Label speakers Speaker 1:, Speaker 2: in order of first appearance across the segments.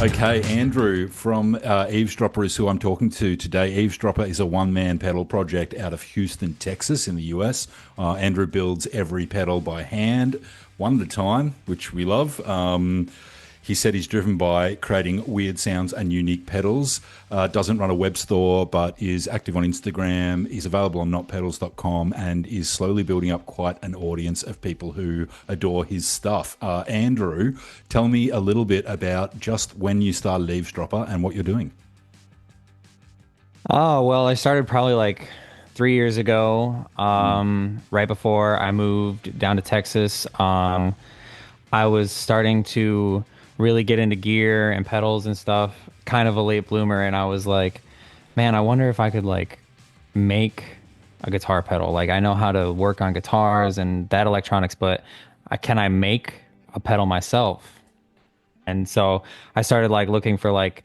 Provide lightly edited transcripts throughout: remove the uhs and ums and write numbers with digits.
Speaker 1: Okay, Andrew from Eavesdropper is who I'm talking to today. Eavesdropper is a one-man pedal project out of Houston, Texas, in the US. Andrew builds every pedal by hand, one at a time, which we love. He said he's driven by creating weird sounds and unique pedals. Doesn't run a web store, but is active on Instagram. He's available on NotPedals.com and is slowly building up quite an audience of people who adore his stuff. Andrew, tell me a little bit about just when you started Eavesdropper and what you're doing.
Speaker 2: Oh, well, I started probably like 3 years ago, right before I moved down to Texas. I was starting to really get into gear and pedals and stuff, kind of a late bloomer, and I was like, man, I wonder if I could like make a guitar pedal. Like I know how to work on guitars and that electronics, but can I make a pedal myself? And so I started like looking for like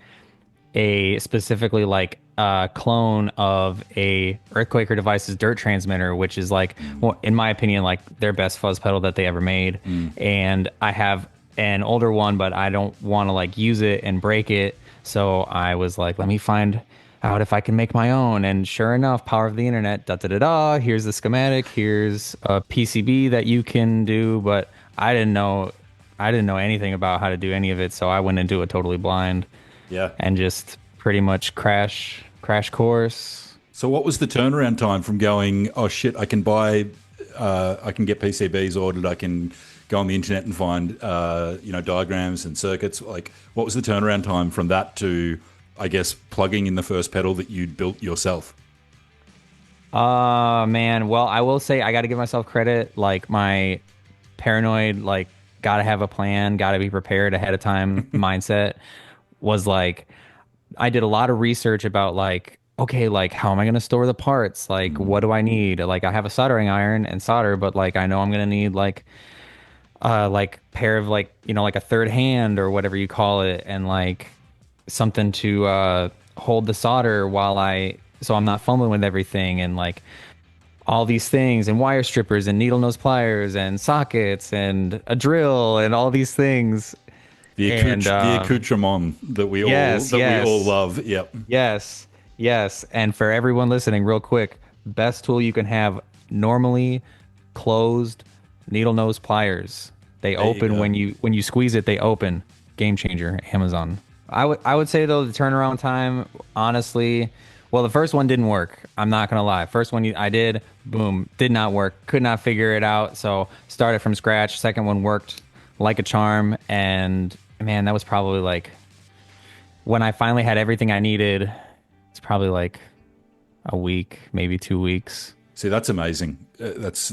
Speaker 2: a specifically like a clone of a Earthquaker Devices dirt transmitter, which is like, well, in my opinion, like their best fuzz pedal that they ever made. And I have an older one, but I don't want to like use it and break it. So I was like, let me find out if I can make my own. And sure enough, power of the internet, da da da da. Here's the schematic. Here's a PCB that you can do, but I didn't know anything about how to do any of it. So I went into it totally blind.
Speaker 1: Yeah.
Speaker 2: And just pretty much crash course.
Speaker 1: So what was the turnaround time from going, oh shit, I can get PCBs ordered, I can go on the internet and find, diagrams and circuits. Like, what was the turnaround time from that to, I guess, plugging in the first pedal that you'd built yourself?
Speaker 2: Man, well, I will say I got to give myself credit. Like my paranoid, like, got to have a plan, got to be prepared ahead of time mindset was like, I did a lot of research about like, okay, like how am I going to store the parts? Like, what do I need? Like, I have a soldering iron and solder, but like, I know I'm going to need like pair of like, like a third hand or whatever you call it. And like something to, hold the solder so I'm not fumbling with everything. And like all these things and wire strippers and needle nose pliers and sockets and a drill and all these things. And
Speaker 1: The accoutrement that
Speaker 2: yes,
Speaker 1: we all
Speaker 2: yes,
Speaker 1: love. Yep.
Speaker 2: yes, yes. And for everyone listening, real quick, best tool you can have normally closed needle nose pliers. They
Speaker 1: There you
Speaker 2: open
Speaker 1: go.
Speaker 2: when you squeeze it, they open. Game changer, Amazon. I would say though the turnaround time, honestly, well, the first one didn't work. I'm not gonna lie. First one I did, boom, did not work. Could not figure it out. So started from scratch. Second one worked like a charm, and man, that was probably like when I finally had everything I needed. It's probably like a week, maybe 2 weeks.
Speaker 1: See, that's amazing. That's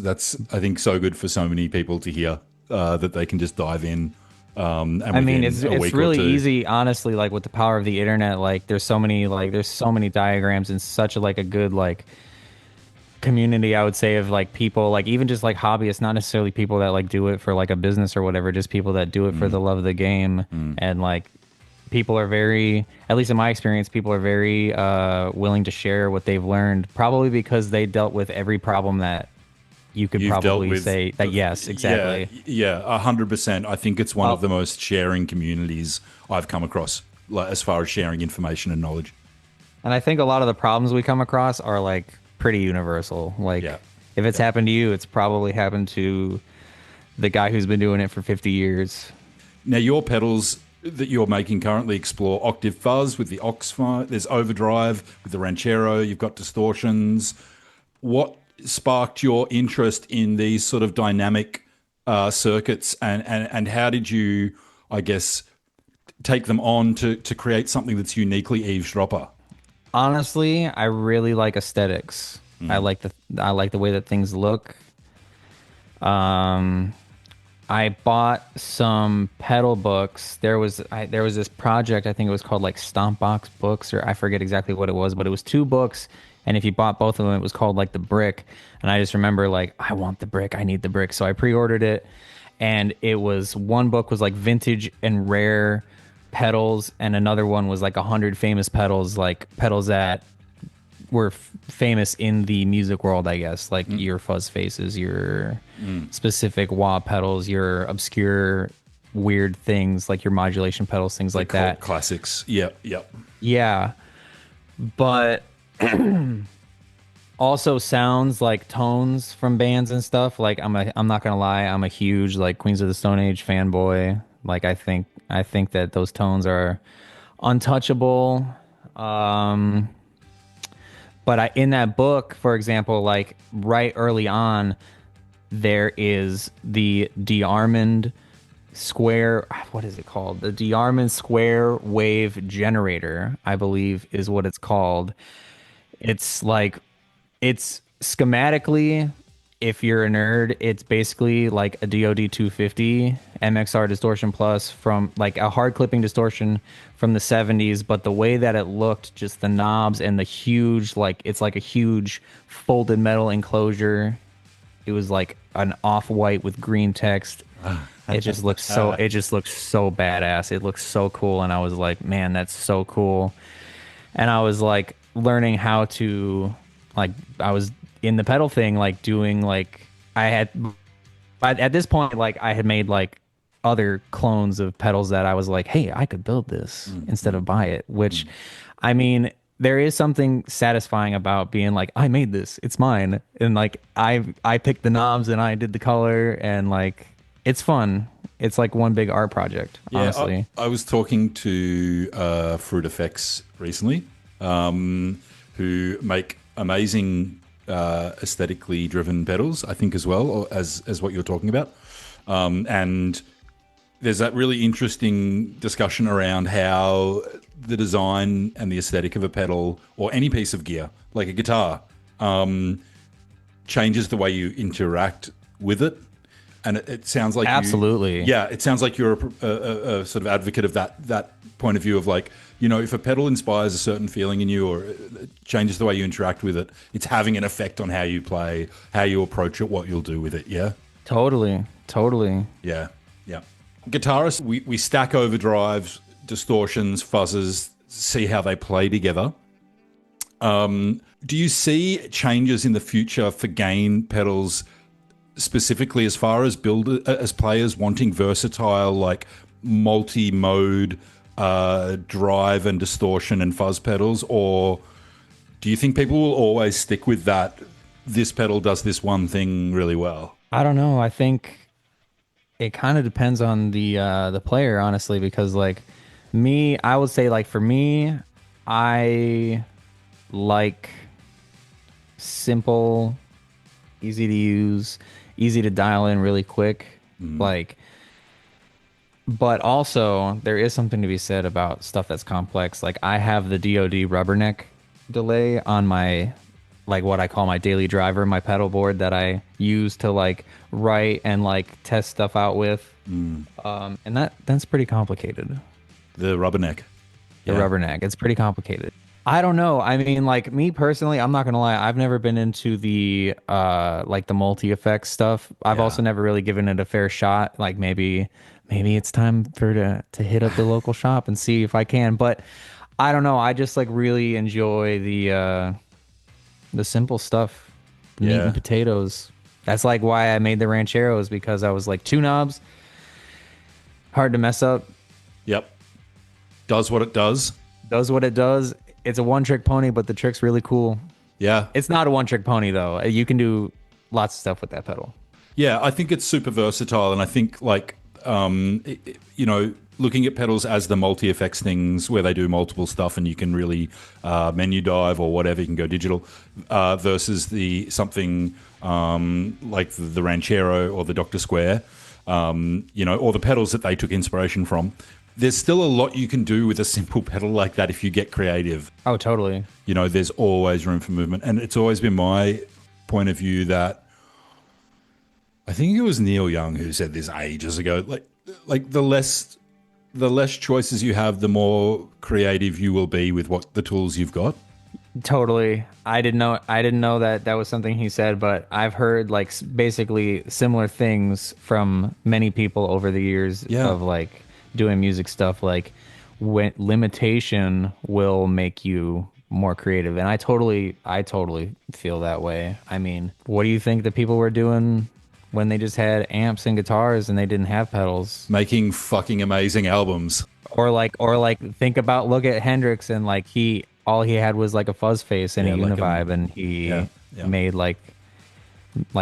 Speaker 1: I think so good for so many people to hear that they can just dive in, and
Speaker 2: I mean,
Speaker 1: within a
Speaker 2: it's
Speaker 1: week or
Speaker 2: really
Speaker 1: two.
Speaker 2: easy, honestly. Like with the power of the internet, like there's so many diagrams and such like a good like community. I would say of like people like even just like hobbyists, not necessarily people that like do it for like a business or whatever, just people that do it for the love of the game. And like people are very, at least in my experience, people are very willing to share what they've learned, probably because they dealt with every problem that you could
Speaker 1: You've dealt
Speaker 2: probably
Speaker 1: with,
Speaker 2: say that. Yes,
Speaker 1: yeah,
Speaker 2: exactly.
Speaker 1: yeah, 100%. I think it's one of the most sharing communities I've come across, like as far as sharing information and knowledge.
Speaker 2: And I think a lot of the problems we come across are like pretty universal. Like
Speaker 1: Yeah,
Speaker 2: if it's
Speaker 1: yeah.
Speaker 2: happened to you, it's probably happened to the guy who's been doing it for 50 years.
Speaker 1: Now, your pedals that you're making currently explore octave fuzz with the Oxx Fone. There's overdrive with the Ranchero. You've got distortions. What sparked your interest in these sort of dynamic circuits, and how did you, I guess, take them on to create something that's uniquely eavesdropper?
Speaker 2: Honestly, I really like aesthetics. I like the way that things look. Um I bought some pedal books. There was this project, I think it was called like Stompbox Books, or I forget exactly what it was, but it was two books, and if you bought both of them, it was called like the brick. And I just remember like I want the brick, I need the brick. So I pre-ordered it, and it was one book was like vintage and rare pedals, and another one was like 100 famous pedals, like pedals that were famous in the music world, I guess, like your fuzz faces, your specific wah pedals, your obscure weird things like your modulation pedals, things like that.
Speaker 1: Classics. Yep. Yep.
Speaker 2: Yeah, but also sounds like tones from bands and stuff. Like I'm not gonna lie, I'm a huge like Queens of the Stone Age fanboy. Like I think that those tones are untouchable. Um, but in that book, for example, like right early on, there is the DeArmond square, what is it called? The DeArmond square wave generator, I believe is what it's called. It's like it's schematically, if you're a nerd, it's basically like a DoD 250 MXR distortion plus from like a hard clipping distortion from the 70s, but the way that it looked, just the knobs and the huge, like it's like a huge folded metal enclosure. It was like an off-white with green text. It just looks so badass. It looks so cool, and I was like, man, that's so cool. And I was like learning how to, like, I was in the pedal thing, like doing like at this point, like I had made like other clones of pedals that I was like, hey, I could build this instead of buy it, which I mean, there is something satisfying about being like, I made this, it's mine. And like I picked the knobs and I did the color, and like it's fun. It's like one big art project, honestly.
Speaker 1: I was talking to Fruit Effects recently, who make amazing aesthetically driven pedals, I think, as well, or as what you're talking about. And there's that really interesting discussion around how the design and the aesthetic of a pedal or any piece of gear, like a guitar, changes the way you interact with it. And it sounds like
Speaker 2: absolutely,
Speaker 1: it sounds like you're a sort of advocate of that point of view of like, you know, if a pedal inspires a certain feeling in you or it changes the way you interact with it, it's having an effect on how you play, how you approach it, what you'll do with it. Yeah.
Speaker 2: Totally.
Speaker 1: Yeah. Yeah. Guitarists, we stack overdrives, distortions, fuzzes, see how they play together. Do you see changes in the future for gain pedals, specifically as far as as players wanting versatile, like multi-mode drive and distortion and fuzz pedals, or do you think people will always stick with that? This pedal does this one thing really well.
Speaker 2: I don't know. I think it kind of depends on the player, honestly, because like me, I would say like for me, I like simple, easy to use, easy to dial in really quick. Like, but also there is something to be said about stuff that's complex. Like I have the DoD rubberneck delay on my, like what I call my daily driver, my pedal board that I use to like write and like test stuff out with. And that's pretty complicated.
Speaker 1: The rubberneck.
Speaker 2: The rubberneck. It's pretty complicated. I don't know. I mean, like me personally, I'm not gonna lie. I've never been into the like the multi-effects stuff. I've also never really given it a fair shot. Like maybe it's time to hit up the local shop and see if I can. But I don't know. I just like really enjoy the simple stuff, meat and potatoes. That's like why I made the Rancheros, because I was like two knobs, hard to mess up.
Speaker 1: Yep. Does what it does.
Speaker 2: Does what it does. It's a one-trick pony, but the trick's really cool. Yeah. It's not a one-trick pony, though. You can do lots of stuff with that pedal.
Speaker 1: Yeah, I think it's super versatile, and I think, like, you know, looking at pedals as the multi-effects things where they do multiple stuff and you can really menu dive or whatever, you can go digital, versus something like the Ranchero or the Dr. Square, you know, or the pedals that they took inspiration from. There's still a lot you can do with a simple pedal like that if you get creative.
Speaker 2: Oh, totally.
Speaker 1: You know, there's always room for movement. And it's always been my point of view that, I think it was Neil Young who said this ages ago, like the less choices you have, the more creative you will be with what the tools you've got.
Speaker 2: Totally. I didn't know that was something he said, but I've heard like basically similar things from many people over the years of like doing music stuff. Like when limitation will make you more creative, and I totally feel that way. I mean, what do you think the people were doing when they just had amps and guitars and they didn't have pedals.
Speaker 1: Making fucking amazing albums.
Speaker 2: Or like look at Hendrix, and like all he had was like a fuzz face and
Speaker 1: Yeah,
Speaker 2: a
Speaker 1: like
Speaker 2: univibe, and he
Speaker 1: yeah.
Speaker 2: made like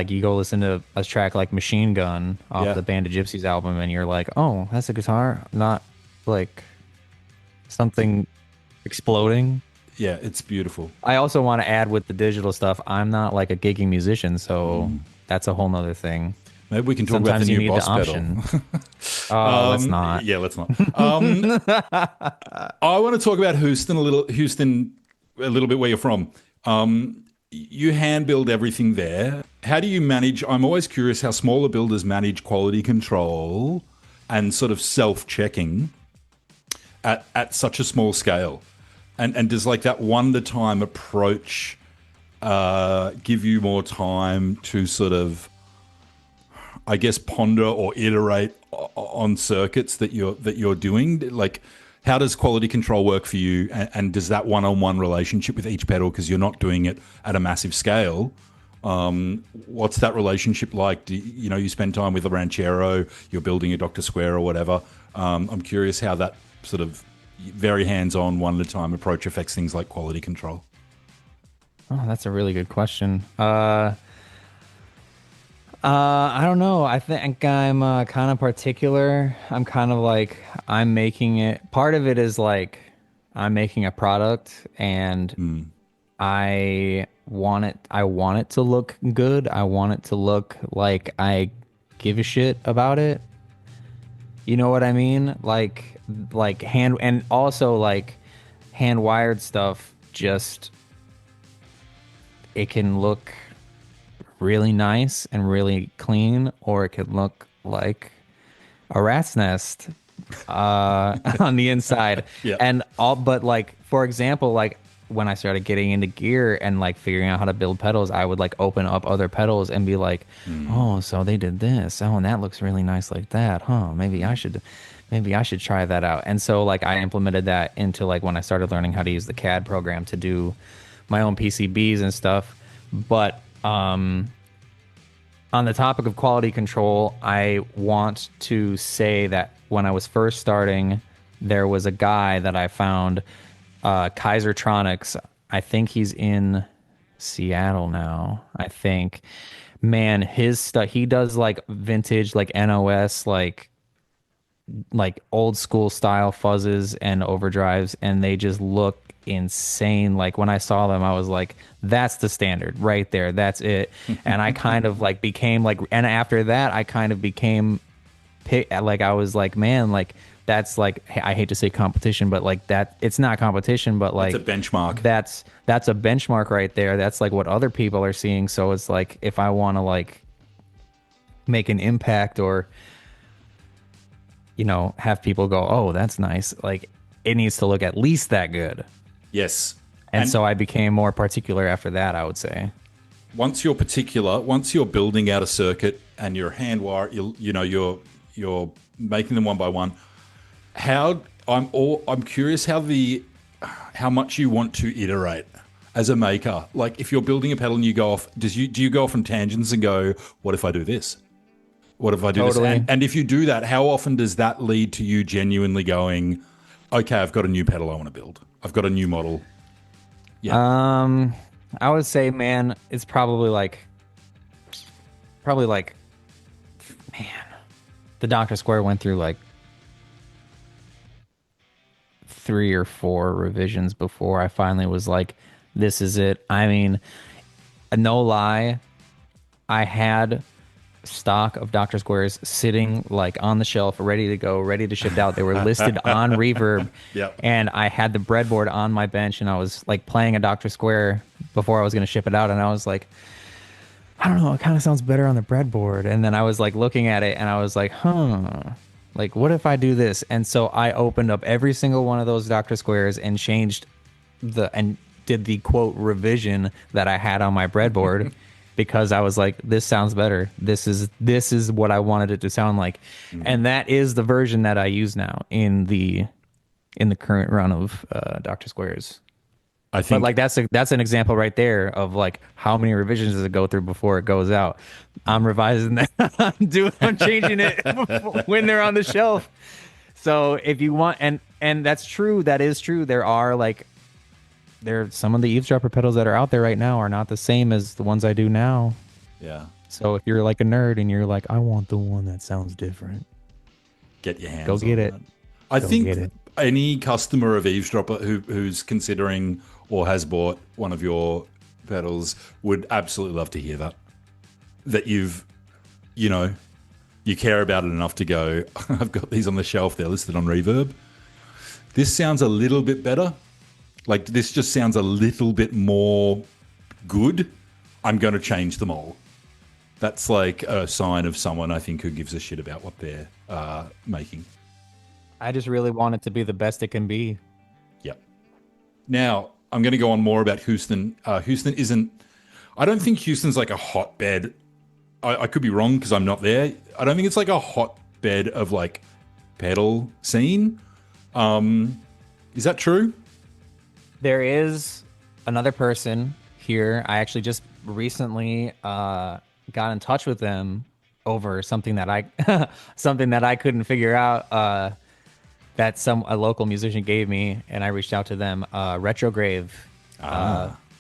Speaker 2: you go listen to a track like Machine Gun off
Speaker 1: Yeah.
Speaker 2: the Band of Gypsies album, and you're like, oh, that's a guitar, not like something exploding.
Speaker 1: Yeah, it's beautiful.
Speaker 2: I also want to add with the digital stuff, I'm not like a gigging musician, so that's a whole nother thing.
Speaker 1: Maybe we can talk about the
Speaker 2: Sometimes you
Speaker 1: new
Speaker 2: need
Speaker 1: Boss
Speaker 2: the
Speaker 1: pedal.
Speaker 2: option. Oh, let's not.
Speaker 1: Yeah, let's not. I want to talk about Houston a little bit where you're from. You hand build everything there. How do you manage? I'm always curious how smaller builders manage quality control and sort of self-checking at such a small scale. And does like that one at a time approach give you more time to sort of, I guess, ponder or iterate on circuits that you're doing? Like, how does quality control work for you? And does that one-on-one relationship with each pedal, because you're not doing it at a massive scale, what's that relationship like? You spend time with a Ranchero, you're building a Dr. Square or whatever. I'm curious how that sort of very hands-on, one at a time approach affects things like quality control.
Speaker 2: Oh, that's a really good question. I don't know. I think I'm kind of particular. I'm kind of like, I'm making it. Part of it is like I'm making a product, and I want it. I want it to look good. I want it to look like I give a shit about it. You know what I mean? Like hand, and also like hand wired stuff. Just it can look really nice and really clean, or it could look like a rat's nest on the inside.
Speaker 1: Yeah.
Speaker 2: And all, but like, for example, like when I started getting into gear and like figuring out how to build pedals, I would like open up other pedals and be like, oh, so they did this. Oh, and that looks really nice like that. Huh. Maybe I should try that out. And so like I implemented that into like when I started learning how to use the CAD program to do my own PCBs and stuff. But on the topic of quality control, I want to say that when I was first starting, there was a guy that I found, Kaisertronics. I think he's in Seattle now. I think, man, his stuff, he does like vintage, like NOS, like old school style fuzzes and overdrives, and they just look insane. Like when I saw them, I was like, that's the standard right there, that's it. And I kind of like became like, and after that I kind of became like, I was like, man, like that's like, I hate to say competition, but like that, it's not competition, but like
Speaker 1: it's a benchmark.
Speaker 2: That's a benchmark right there. That's like what other people are seeing. So it's like, if I want to like make an impact, or have people go, oh, that's nice, like it needs to look at least that good.
Speaker 1: Yes.
Speaker 2: And so I became more particular after that, I would say.
Speaker 1: Once you're building out a circuit and you're you're making them one by one. I'm curious how much you want to iterate as a maker. Like if you're building a pedal and you go off, do you go off on tangents and go, what if I do this? What if I do
Speaker 2: Totally.
Speaker 1: this? And if you do that, how often does that lead to you genuinely going, okay, I've got a new pedal I want to build. I've got a new model. Yeah.
Speaker 2: I would say, man, it's probably like, man, the Dr. Square went through like 3 or 4 revisions before I finally was like, this is it. I mean, no lie, I had stock of Dr. Squares sitting like on the shelf, ready to go, ready to ship out. They were listed on Reverb.
Speaker 1: Yep.
Speaker 2: And I had the breadboard on my bench, and I was like playing a Dr. Square before I was going to ship it out. And I was like, I don't know, it kind of sounds better on the breadboard. And then I was like looking at it and I was like, like what if I do this? And so I opened up every single one of those Dr. Squares and changed and did the quote revision that I had on my breadboard. Because I was like, this sounds better. This is what I wanted it to sound like. And that is the version that I use now in the current run of Dr. Squares.
Speaker 1: I
Speaker 2: But
Speaker 1: think
Speaker 2: like that's an example right there of like how many revisions does it go through before it goes out. I'm revising that. I'm changing it when they're on the shelf. So if you want, and that's true, that is true. There are like some of the eavesdropper pedals that are out there right now are not the same as the ones I do now.
Speaker 1: yeah,
Speaker 2: So if you're like a nerd and you're like, I want the one that sounds different,
Speaker 1: get your hands
Speaker 2: go get
Speaker 1: on
Speaker 2: it.
Speaker 1: that. I
Speaker 2: Go
Speaker 1: think
Speaker 2: get it.
Speaker 1: any customer of Eavesdropper who's considering or has bought one of your pedals would absolutely love to hear that. That you know, you care about it enough to go, I've got these on the shelf, they're listed on Reverb. This sounds a little bit better. Like, this just sounds a little bit more good. I'm going to change them all. That's like a sign of someone, I think, who gives a shit about what they're making.
Speaker 2: I just really want it to be the best it can be.
Speaker 1: Yep. Now, I'm going to go on more about Houston. Houston isn't... I don't think Houston's like a hotbed. I could be wrong because I'm not there. I don't think it's like a hotbed of like pedal scene. Is that true?
Speaker 2: There is another person here. I actually just recently got in touch with them over something that I something that I couldn't figure out that a local musician gave me, and I reached out to them. Retrograve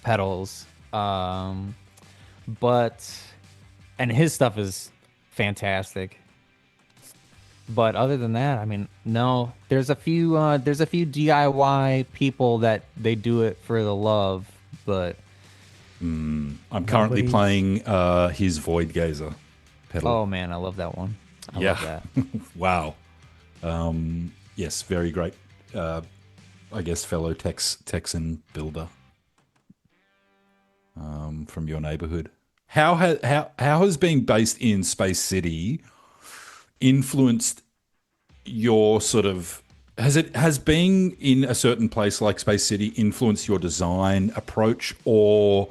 Speaker 2: pedals, but and his stuff is fantastic. But other than that, I mean, no. There's a few DIY people that they do it for the love, but
Speaker 1: I'm currently playing his Void Gazer pedal.
Speaker 2: Oh man, I love that one. I love that.
Speaker 1: Wow. Yes, very great. I guess fellow Texan builder from your neighborhood. How has being based in Space City influenced your sort of... Has being in a certain place like Space City influenced your design approach or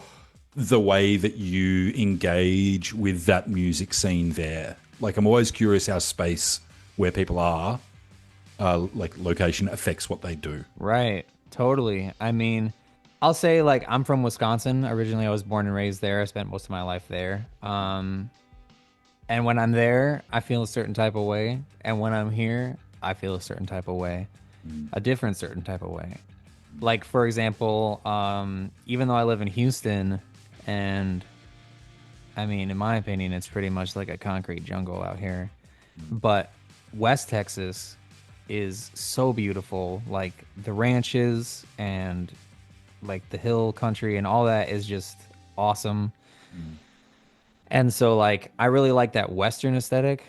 Speaker 1: the way that you engage with that music scene there? Like, I'm always curious how space, where people are, like location, affects what they do.
Speaker 2: Right. Totally. I mean, I'll say like I'm from Wisconsin. Originally, I was born and raised there. I spent most of my life there. And when I'm there, I feel a certain type of way. And when I'm here, I feel a certain type of way, a different certain type of way. Like, for example, even though I live in Houston, and I mean, in my opinion, it's pretty much like a concrete jungle out here. But West Texas is so beautiful. Like the ranches and like the hill country and all that is just awesome. And so like I really like that Western aesthetic,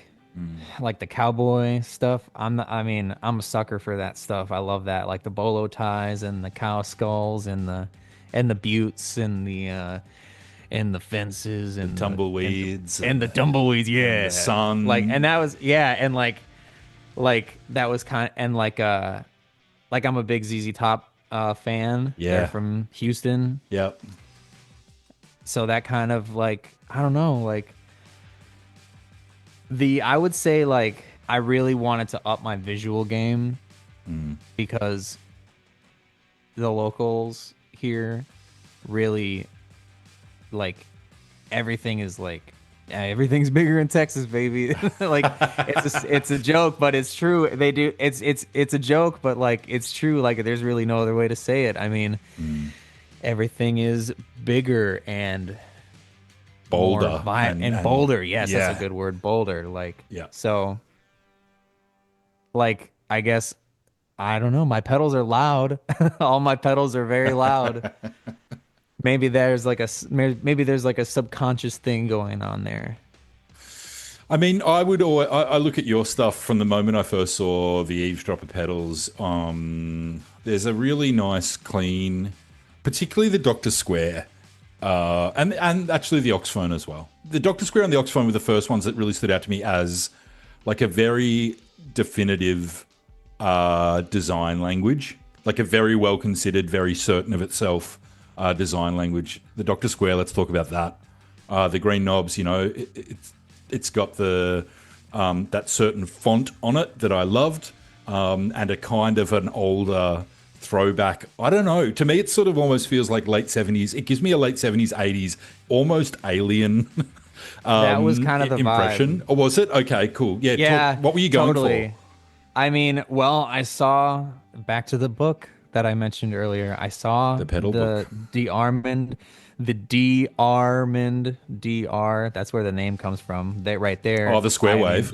Speaker 2: like the cowboy stuff. I'm a sucker for that stuff. I love that, like the bolo ties and the cow skulls and the buttes and the fences and
Speaker 1: the tumbleweeds
Speaker 2: and the tumbleweeds, yeah,
Speaker 1: and the sun.
Speaker 2: Like, and that was and like that was kind of, and like I'm a big ZZ Top fan.
Speaker 1: Yeah,
Speaker 2: they're from Houston.
Speaker 1: Yep.
Speaker 2: So that kind of like, I don't know, like I would say like I really wanted to up my visual game because the locals here really like everything is like everything's bigger in Texas, baby. Like it's a joke, but it's true. They do it's a joke, but like it's true. Like there's really no other way to say it. I mean, everything is bigger and
Speaker 1: bolder
Speaker 2: and bolder. Yes,
Speaker 1: yeah.
Speaker 2: That's a good word, bolder. Like,
Speaker 1: yeah.
Speaker 2: So, like, I guess I don't know. My pedals are loud. All my pedals are very loud. Maybe there's like a subconscious thing going on there.
Speaker 1: I mean, I look at your stuff from the moment I first saw the Eavesdropper pedals. There's a really nice, clean, particularly the Dr. Square, and actually the Oxx Fone as well. The Dr. Square and the Oxx Fone were the first ones that really stood out to me as like a very definitive design language, like a very well considered, very certain of itself design language. The Dr. Square, let's talk about that. The green knobs, you know, it's got the that certain font on it that I loved, and a kind of an older throwback. I don't know. To me, it sort of almost feels like late 70s. It gives me a late 70s, 80s, almost alien
Speaker 2: That was kind of the
Speaker 1: impression.
Speaker 2: vibe.
Speaker 1: Or was it? Okay, cool. Yeah,
Speaker 2: Yeah,
Speaker 1: what were you going for?
Speaker 2: totally. I mean, well, I saw back to the book that I mentioned earlier. I saw
Speaker 1: The pedal book.
Speaker 2: the de-armand DR. That's where the name comes from. That right
Speaker 1: Oh,
Speaker 2: there.
Speaker 1: the square
Speaker 2: I mean,
Speaker 1: wave.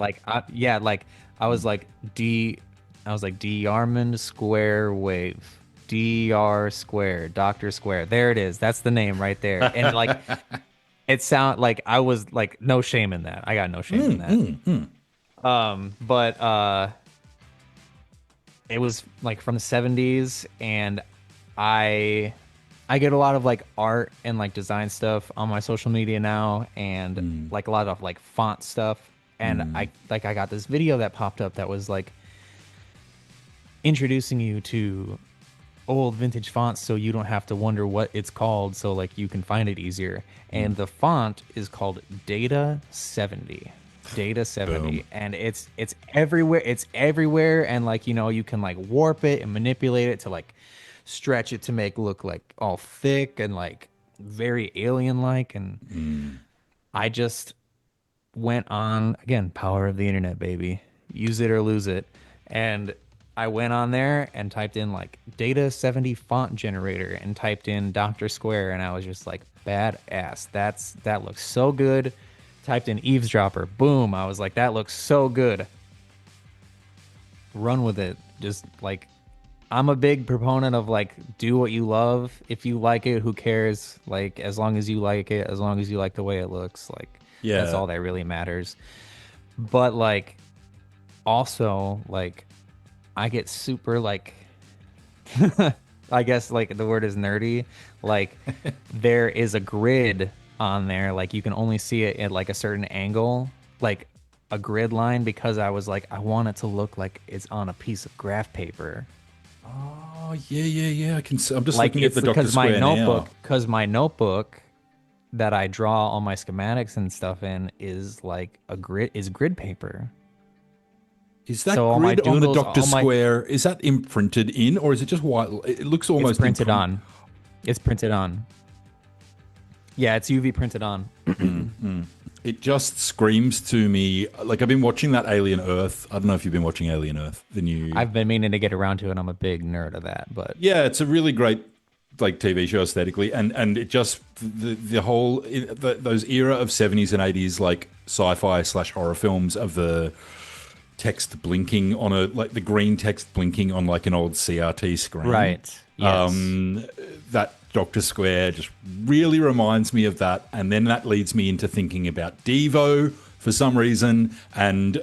Speaker 2: yeah, like I was like I was like de-armand square wave. DR square, Doctor Square. There it is. That's the name right there. And like it sound like I was like no shame in that. I got no shame in that. But it was like from the 70s, and I I get a lot of like art and like design stuff on my social media now, and like a lot of like font stuff. And I got this video that popped up that was like introducing you to old vintage fonts so you don't have to wonder what it's called, so like you can find it easier. And the font is called Data 70. Data 70.
Speaker 1: Boom.
Speaker 2: And it's everywhere. It's everywhere, and like, you know, you can like warp it and manipulate it to like stretch it to make it look like all thick and like very alien like. And I just went on, again, power of the internet, baby. Use it or lose it. And I went on there and typed in like Data 70 font generator and typed in Dr. Square, and I was just like, badass. That looks so good. Typed in eavesdropper. Boom. I was like, that looks so good. Run with it. Just like, I'm a big proponent of like, do what you love. If you like it, who cares? Like, as long as you like it, as long as you like the way it looks, like, that's
Speaker 1: Yeah.
Speaker 2: all that really matters. But like, also, like, I get super like, I guess like the word is nerdy. Like, there is a grid on there. Like, you can only see it at like a certain angle, like a grid line, because I was like, I want it to look like it's on a piece of graph paper.
Speaker 1: Oh, yeah. I can. I'm just
Speaker 2: Like,
Speaker 1: looking at
Speaker 2: it's
Speaker 1: the Doctor
Speaker 2: because my
Speaker 1: Square
Speaker 2: notebook,
Speaker 1: now.
Speaker 2: that I draw all my schematics and stuff in is like grid paper.
Speaker 1: Is that
Speaker 2: So all my
Speaker 1: grid on the
Speaker 2: doodles,
Speaker 1: Doctor
Speaker 2: all my
Speaker 1: Square? Is that imprinted in, or is it just white? It looks
Speaker 2: it's
Speaker 1: almost
Speaker 2: printed
Speaker 1: imprint.
Speaker 2: on. It's printed on. Yeah, it's UV printed on.
Speaker 1: It just screams to me like I've been watching that Alien Earth. I don't know if you've been watching Alien Earth, the new.
Speaker 2: I've been meaning to get around to it. I'm a big nerd of that, but
Speaker 1: Yeah, it's a really great like TV show aesthetically, and it just the whole those era of 70s and 80s like sci-fi slash horror films of the text blinking on a like the green text blinking on like an old CRT screen.
Speaker 2: right. Yes.
Speaker 1: That Doctor Square just really reminds me of that, and then that leads me into thinking about Devo for some reason, and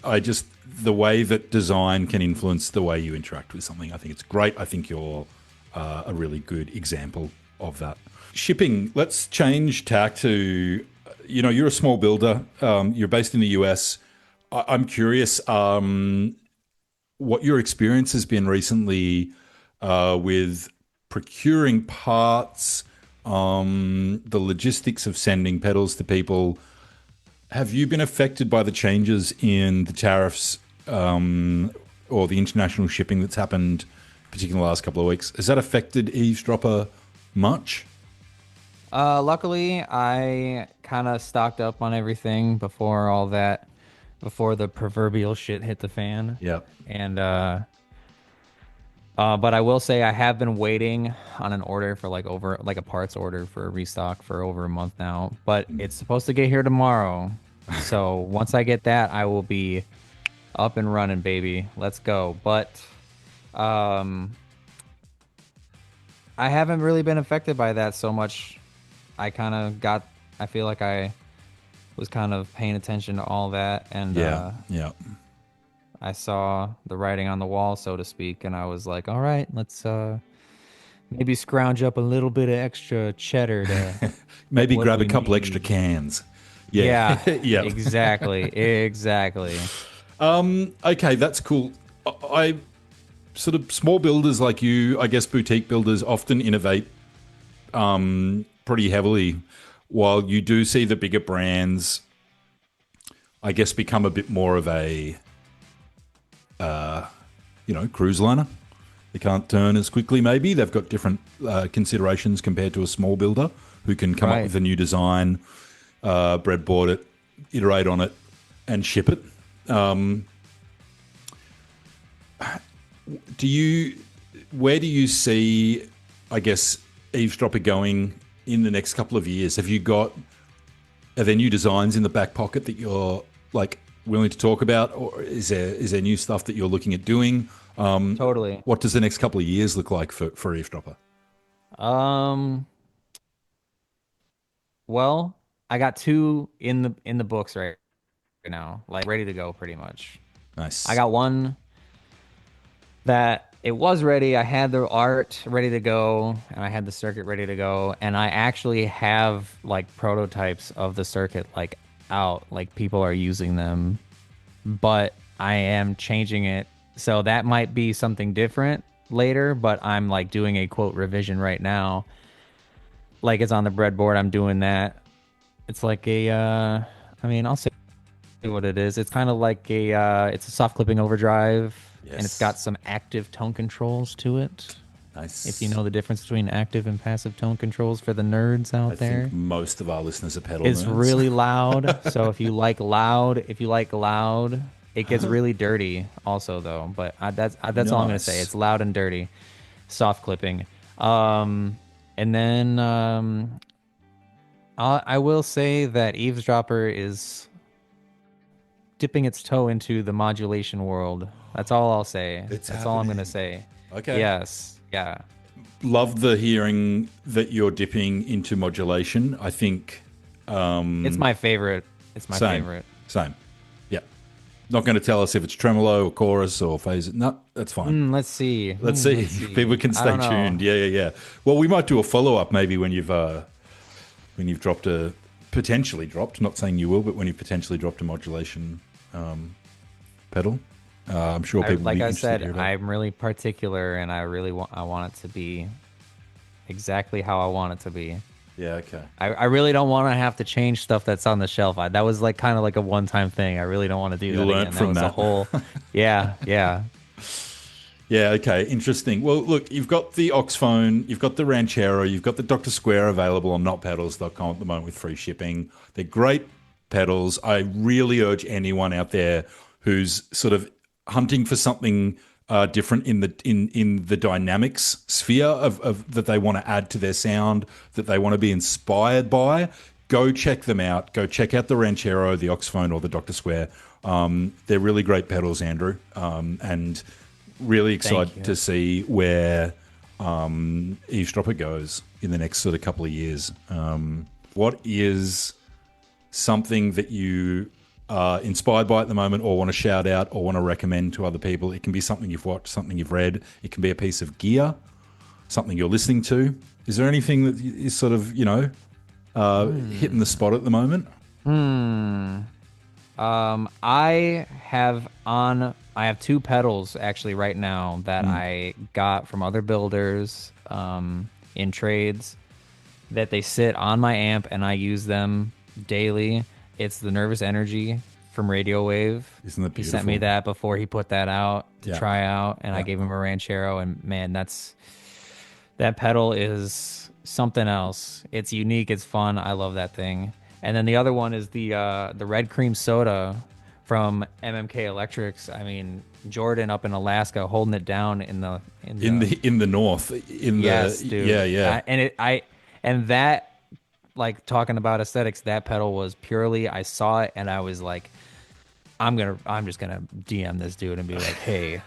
Speaker 1: I just the way that design can influence the way you interact with something. I think it's great. I think you're a really good example of that. Shipping. Let's change tack to, you know, you're a small builder. You're based in the US. I'm curious what your experience has been recently with procuring parts, the logistics of sending pedals to people. Have you been affected by the changes in the tariffs or the international shipping that's happened, particularly in the last couple of weeks? Has that affected Eavesdropper much?
Speaker 2: Luckily, I kind of stocked up on everything before all that, before the proverbial shit hit the fan.
Speaker 1: Yeah.
Speaker 2: And but I will say I have been waiting on an order for like over like a parts order for a restock for over a month now, but it's supposed to get here tomorrow. So once I get that, I will be up and running, baby. Let's go. But um I haven't really been affected by that so much. I feel like I was kind of paying attention to all that, and
Speaker 1: Yeah.
Speaker 2: I saw the writing on the wall, so to speak, and I was like, all right, let's maybe scrounge up a little bit of extra cheddar to
Speaker 1: Maybe
Speaker 2: what do
Speaker 1: grab a
Speaker 2: we
Speaker 1: couple extra
Speaker 2: need?
Speaker 1: cans. Yeah.
Speaker 2: Yeah,
Speaker 1: Yeah.
Speaker 2: exactly.
Speaker 1: Okay, that's cool. I sort of small builders like you, I guess boutique builders often innovate pretty heavily, while you do see the bigger brands, I guess, become a bit more of a, cruise liner. They can't turn as quickly, maybe. They've got different considerations compared to a small builder who can come up
Speaker 2: Right.
Speaker 1: with a new design, breadboard it, iterate on it, and ship it. Do you, where do you see, I guess, Eavesdropper going in the next couple of years? Have you got, are there new designs in the back pocket that you're like willing to talk about, or is there new stuff that you're looking at doing?
Speaker 2: Totally.
Speaker 1: What does the next couple of years look like for Eavesdropper?
Speaker 2: Um, well, I got two in the books right now, like ready to go pretty much. I
Speaker 1: Nice.
Speaker 2: got one that it was ready. I had the art ready to go, and I had the circuit ready to go, and I actually have like prototypes of the circuit like out, like people are using them, but I am changing it. So that might be something different later, but I'm like doing a quote revision right now. Like it's on the breadboard, I'm doing that. It's like a I mean, I'll say what it is. It's kind of like a it's a soft clipping overdrive, and it's got
Speaker 1: Yes.
Speaker 2: some active tone controls to it. If you
Speaker 1: Nice.
Speaker 2: know the difference between active and passive tone controls for the nerds
Speaker 1: I
Speaker 2: out
Speaker 1: think
Speaker 2: there.
Speaker 1: most of our listeners are pedal
Speaker 2: It's
Speaker 1: nerds.
Speaker 2: really loud. So if you like loud, it gets really dirty also though. But that's all I'm gonna say.
Speaker 1: Nice.
Speaker 2: It's loud and dirty, soft clipping. And then I will say that Eavesdropper is dipping its toe into the modulation world. That's all I'll say.
Speaker 1: It's
Speaker 2: That's all I'm gonna
Speaker 1: happening.
Speaker 2: say.
Speaker 1: Okay.
Speaker 2: Yes, yeah.
Speaker 1: Love the hearing that you're dipping into modulation. I think
Speaker 2: It's my favorite. It's my
Speaker 1: same.
Speaker 2: favorite.
Speaker 1: Same. Yeah. Not going to tell us if it's tremolo or chorus or phase. No, that's fine.
Speaker 2: Let's see.
Speaker 1: Let's see.
Speaker 2: Let's
Speaker 1: People
Speaker 2: see.
Speaker 1: can
Speaker 2: I
Speaker 1: stay
Speaker 2: don't know.
Speaker 1: tuned. Yeah, yeah, yeah. Well, we might do a follow up maybe when you've dropped a potentially dropped. Not saying you will, but when you've potentially dropped a modulation pedal. I'm sure people will
Speaker 2: Like
Speaker 1: be
Speaker 2: I
Speaker 1: interested to
Speaker 2: said,
Speaker 1: hear about.
Speaker 2: I'm really particular, and I want it to be exactly how I want it to be.
Speaker 1: Yeah. Okay.
Speaker 2: I really don't want to have to change stuff that's on the shelf. That was like kind of like a one-time thing. I really don't want to do
Speaker 1: You
Speaker 2: that
Speaker 1: learnt
Speaker 2: again. That
Speaker 1: from
Speaker 2: was a
Speaker 1: that.
Speaker 2: whole, yeah, yeah.
Speaker 1: Yeah, okay, interesting. Well, look, you've got the Oxx Fone, you've got the Ranchero, you've got the Dr. Square available on notpedals.com at the moment with free shipping. They're great pedals. I really urge anyone out there who's sort of hunting for something different in the dynamics sphere of that they want to add to their sound, that they want to be inspired by. Go check them out. Go check out the Ranchero, the Oxx Fone, or the Dr. Square. They're really great pedals, Andrew, and really
Speaker 2: Thank
Speaker 1: excited
Speaker 2: you.
Speaker 1: to see where Eavesdropper goes in the next sort of couple of years. What is something that you are inspired by at the moment, or want to shout out, or want to recommend to other people? It can be something you've watched, something you've read. It can be a piece of gear, something you're listening to. Is there anything that is sort of, hitting the spot at the moment?
Speaker 2: I have two pedals actually right now that I got from other builders in trades that they sit on my amp and I use them daily. It's the Nervous Energy from Radio Wave.
Speaker 1: Isn't that
Speaker 2: He sent me
Speaker 1: beautiful?
Speaker 2: that before he put that out to
Speaker 1: Yeah.
Speaker 2: try out, and I
Speaker 1: Yeah.
Speaker 2: gave him a Ranchero, and man, that pedal is something else. It's unique, it's fun. I love that thing. And then the other one is the Red Cream Soda from MMK Electrics. I mean, Jordan up in Alaska holding it down
Speaker 1: In the north,
Speaker 2: yes, dude.
Speaker 1: yeah, yeah.
Speaker 2: And that, like, talking about aesthetics, that pedal was purely, I saw it and I was like, I'm just gonna DM this dude and be like, hey,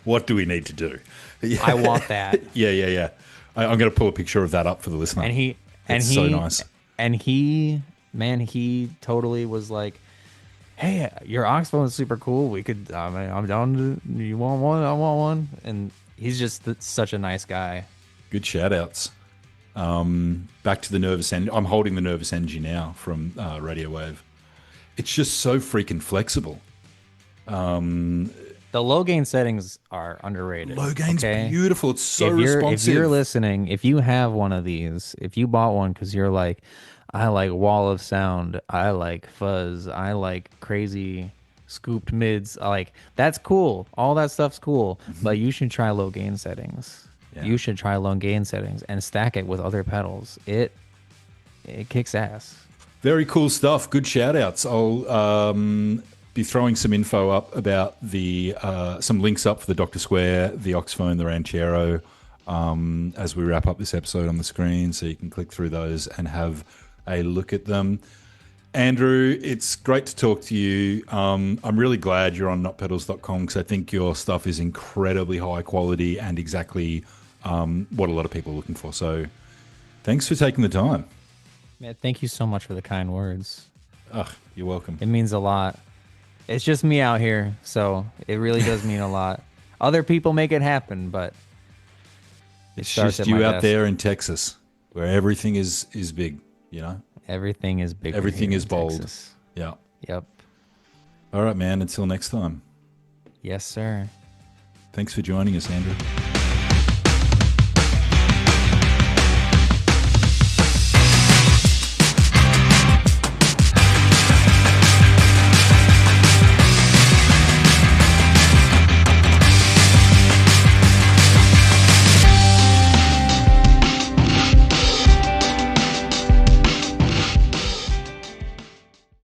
Speaker 1: What do we need to do? Yeah,
Speaker 2: I want that.
Speaker 1: yeah, yeah, yeah. I'm going to pull a picture of that up for the listener.
Speaker 2: And he and
Speaker 1: It's
Speaker 2: he
Speaker 1: so nice.
Speaker 2: and he man, he totally was like, hey, your Oxx Fone is super cool. We could, I mean, I'm down to, you want one? I want one. And he's just such a nice guy.
Speaker 1: Good shout outs. Back to the Nervous Energy. I'm holding the Nervous Energy now from Radio Wave. It's just so freaking flexible.
Speaker 2: The low gain settings are underrated.
Speaker 1: Low gain's
Speaker 2: okay?
Speaker 1: beautiful. It's so
Speaker 2: If you're
Speaker 1: responsive.
Speaker 2: listening, if you have one of these, if you bought one because you're like, I like Wall of Sound, I like Fuzz, I like crazy scooped mids. Like that's cool. All that stuff's cool, but you should try low gain settings.
Speaker 1: Yeah.
Speaker 2: You should try low gain settings and stack it with other pedals. It kicks ass.
Speaker 1: Very cool stuff. Good shout outs. I'll be throwing some info up about the some links up for the Dr. Square, the Oxx Fone, the Ranchero as we wrap up this episode on the screen, so you can click through those and have a look at them. Andrew, it's great to talk to you. I'm really glad you're on NotPedals.com because I think your stuff is incredibly high quality and exactly what a lot of people are looking for. So thanks for taking the time.
Speaker 2: Man, thank you so much for the kind words.
Speaker 1: Ugh, you're welcome.
Speaker 2: It means a lot. It's just me out here, so it really does mean a lot. Other people make it happen, but
Speaker 1: it's just you out there in Texas where everything is big, you know?
Speaker 2: Everything is big.
Speaker 1: Everything is bold.
Speaker 2: Texas.
Speaker 1: Yeah.
Speaker 2: Yep.
Speaker 1: All right, man. Until next time.
Speaker 2: Yes, sir.
Speaker 1: Thanks for joining us, Andrew.